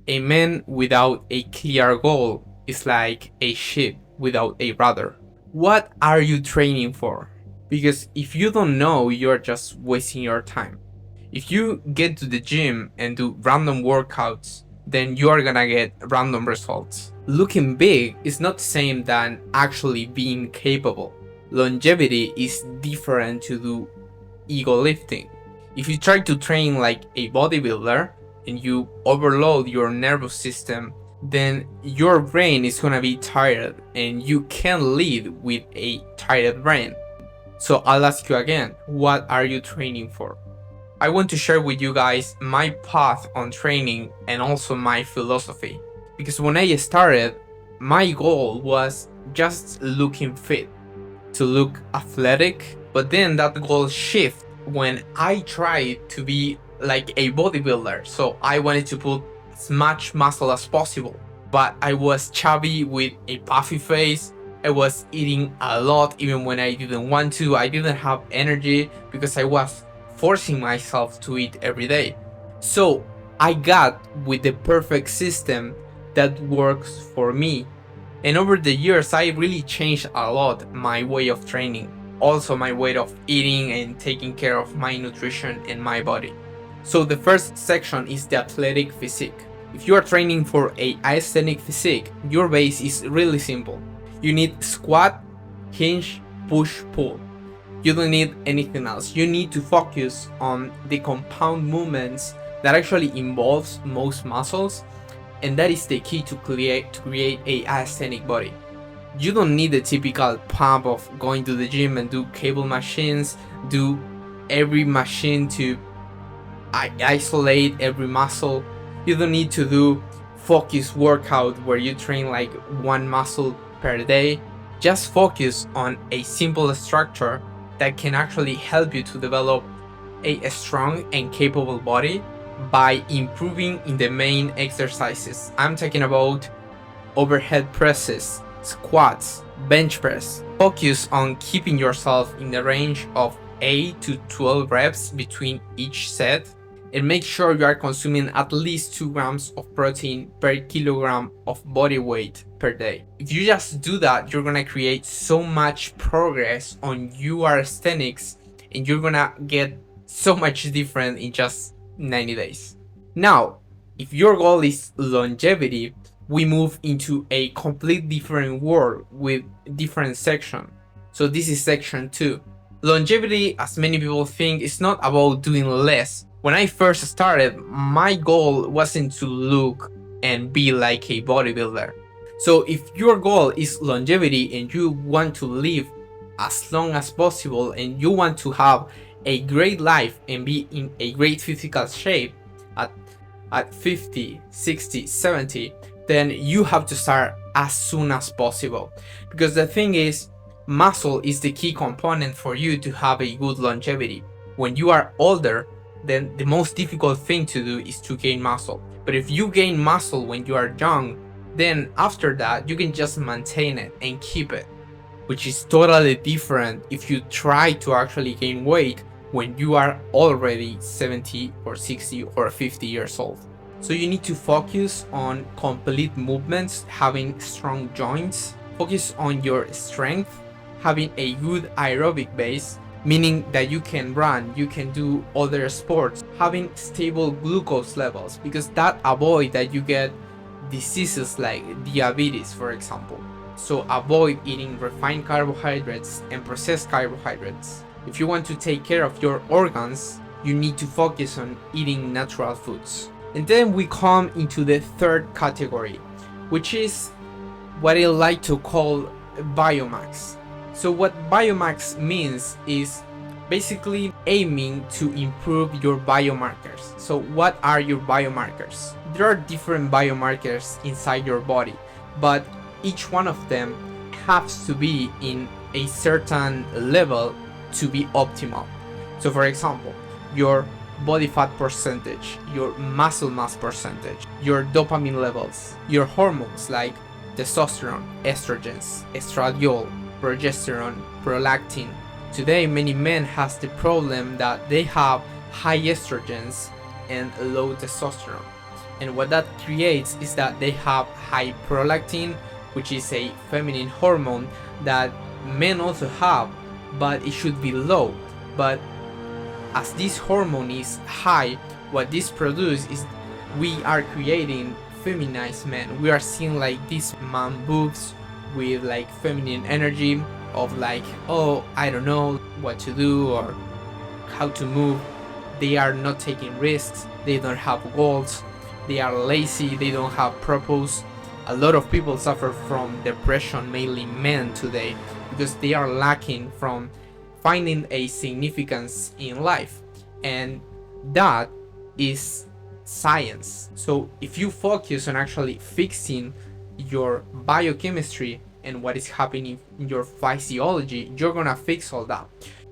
A man without a clear goal is like a ship without a rudder. What are you training for? Because if you don't know, you're just wasting your time. If you get to the gym and do random workouts, then you are gonna get random results. Looking big is not the same than actually being capable. Longevity is different to do ego lifting. If you try to train like a bodybuilder and you overload your nervous system, then your brain is gonna be tired and you can't lead with a tired brain. So I'll ask you again, what are you training for? I want to share with you guys my path on training and also my philosophy. Because when I started, my goal was just looking fit, to look athletic, but then that goal shifted when I tried to be like a bodybuilder. So I wanted to put as much muscle as possible, but I was chubby with a puffy face. I was eating a lot even when I didn't want to. I didn't have energy because I was forcing myself to eat every day. So I got with the perfect system that works for me. And over the years, I really changed a lot my way of training, also my way of eating and taking care of my nutrition and my body. So the first section is the athletic physique. If you are training for a aesthetic physique, your base is really simple. You need squat, hinge, push, pull. You don't need anything else. You need to focus on the compound movements that actually involves most muscles, and that is the key to create a aesthetic body. You don't need the typical pump of going to the gym and do cable machines, do every machine to isolate every muscle. You don't need to do focus workout where you train like one muscle per day. Just focus on a simple structure that can actually help you to develop a strong and capable body by improving in the main exercises. I'm talking about overhead presses, squats, bench press. Focus on keeping yourself in the range of 8 to 12 reps between each set, and make sure you are consuming at least 2 grams of protein per kilogram of body weight per day. If you just do that, you're gonna create so much progress on your aesthetics and you're gonna get so much different in just 90 days. Now, if your goal is longevity, we move into a complete different world with different section. So this is section 2. Longevity, as many people think, is not about doing less. When I first started, my goal wasn't to look and be like a bodybuilder. So if your goal is longevity and you want to live as long as possible and you want to have a great life and be in a great physical shape at 50, 60, 70, then you have to start as soon as possible. Because the thing is, muscle is the key component for you to have a good longevity. When you are older, then the most difficult thing to do is to gain muscle. But if you gain muscle when you are young, then after that you can just maintain it and keep it, which is totally different if you try to actually gain weight when you are already 70 or 60 or 50 years old. So you need to focus on complete movements, having strong joints, focus on your strength, having a good aerobic base, meaning that you can run, you can do other sports, having stable glucose levels, because that avoid that you get diseases like diabetes, for example. So avoid eating refined carbohydrates and processed carbohydrates. If you want to take care of your organs, you need to focus on eating natural foods. And then we come into the third category, which is what I like to call biomax. So what biomax means is basically aiming to improve your biomarkers. So what are your biomarkers? There are different biomarkers inside your body, but each one of them has to be in a certain level to be optimal. So for example, your body fat percentage, your muscle mass percentage, your dopamine levels, your hormones like testosterone, estrogens, estradiol, progesterone, prolactin. Today, many men has the problem that they have high estrogens and low testosterone. And what that creates is that they have high prolactin, which is a feminine hormone that men also have, but it should be low. But as this hormone is high, what this produces is we are creating feminized men. We are seeing like these man boobs with like feminine energy of like, oh, I don't know what to do or how to move. They are not taking risks, they don't have goals, they are lazy, they don't have purpose. A lot of people suffer from depression, mainly men today, because they are lacking from finding a significance in life. And that is science. So if you focus on actually fixing your biochemistry and what is happening in your physiology, you're gonna fix all that.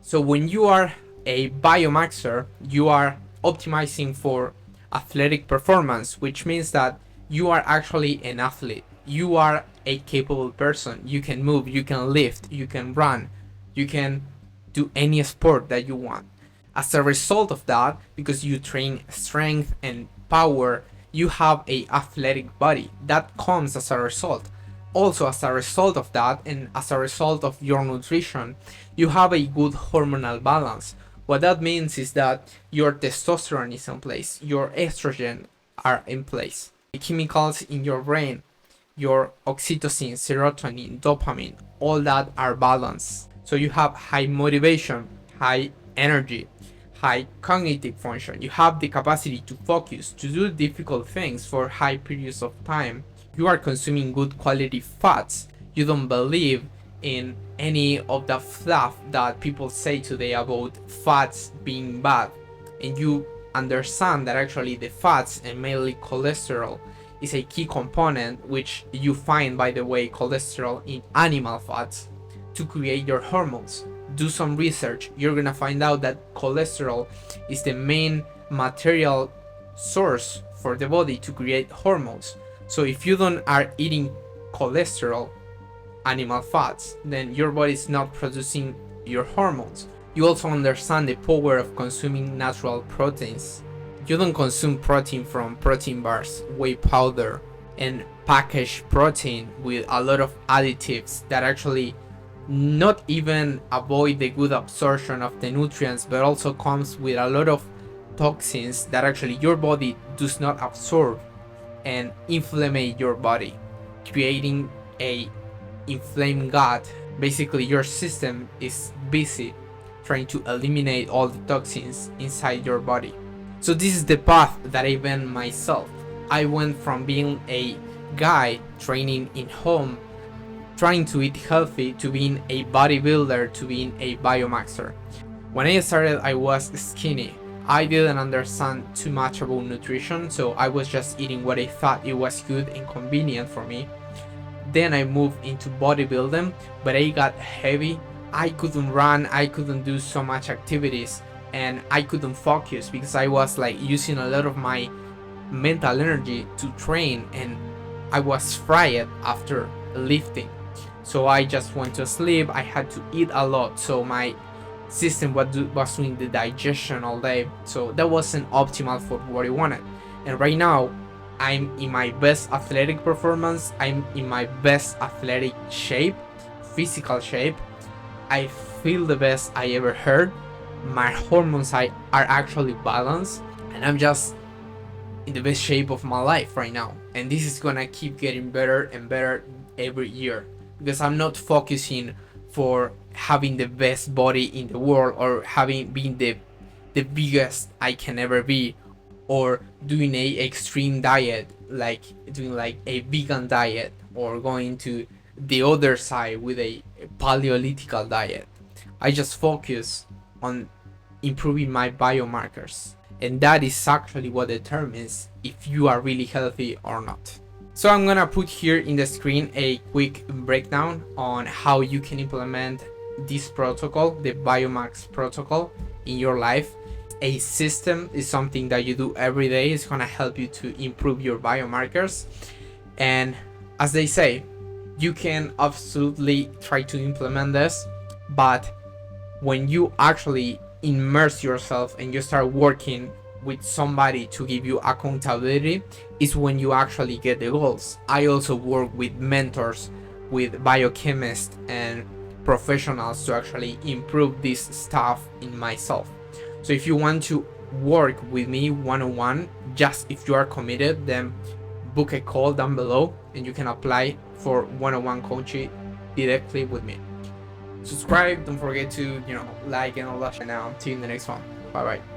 So when you are a biomaxer, you are optimizing for athletic performance, which means that you are actually an athlete. You are a capable person. You can move, you can lift, you can run, you can do any sport that you want. As a result of that, because you train strength and power, you have a athletic body. That comes as a result. Also, as a result of that, and as a result of your nutrition, you have a good hormonal balance. What that means is that your testosterone is in place, your estrogen are in place. The chemicals in your brain, your oxytocin, serotonin, dopamine, all that are balanced. So you have high motivation, high energy, high cognitive function. You have the capacity to focus, to do difficult things for high periods of time. You are consuming good quality fats. You don't believe in any of the fluff that people say today about fats being bad, and you understand that actually the fats, and mainly cholesterol, is a key component, which you find, by the way, cholesterol in animal fats, to create your hormones. Do some research, you're gonna find out that cholesterol is the main material source for the body to create hormones. So if you don't are eating cholesterol, animal fats, then your body is not producing your hormones. You also understand the power of consuming natural proteins. You don't consume protein from protein bars, whey powder, and packaged protein with a lot of additives that actually not even avoid the good absorption of the nutrients, but also comes with a lot of toxins that actually your body does not absorb and inflammate your body, creating a inflamed gut. Basically, your system is busy trying to eliminate all the toxins inside your body. So this is the path that I went myself. I went from being a guy training in home, trying to eat healthy, to being a bodybuilder, to being a biomaxer. When I started, I was skinny. I didn't understand too much about nutrition, so I was just eating what I thought it was good and convenient for me. Then I moved into bodybuilding, but I got heavy. I couldn't run, I couldn't do so much activities, and I couldn't focus because I was like using a lot of my mental energy to train, and I was fried after lifting. So I just went to sleep. I had to eat a lot, so my system was doing the digestion all day, so that wasn't optimal for what I wanted. And right now I'm in my best athletic performance, I'm in my best athletic shape, physical shape. I feel the best I ever heard. My hormones are actually balanced, and I'm just in the best shape of my life right now. And this is gonna keep getting better and better every year, because I'm not focusing for having the best body in the world, or having been the biggest I can ever be, or doing a extreme diet, like doing like a vegan diet, or going to the other side with a paleolithical diet. I just focus on improving my biomarkers, and that is actually what determines if you are really healthy or not. So I'm gonna put here in the screen a quick breakdown on how you can implement this protocol, the Biomax protocol, in your life. A system is something that you do every day. It's gonna help you to improve your biomarkers, and as they say, you can absolutely try to implement this, but when you actually immerse yourself and you start working with somebody to give you accountability is when you actually get the goals. I also work with mentors, with biochemists and professionals to actually improve this stuff in myself. So if you want to work with me one-on-one, just if you are committed, then book a call down below and you can apply for one-on-one coaching directly with me. Subscribe, don't forget to like and all that shit. Now see you in the next one. Bye bye.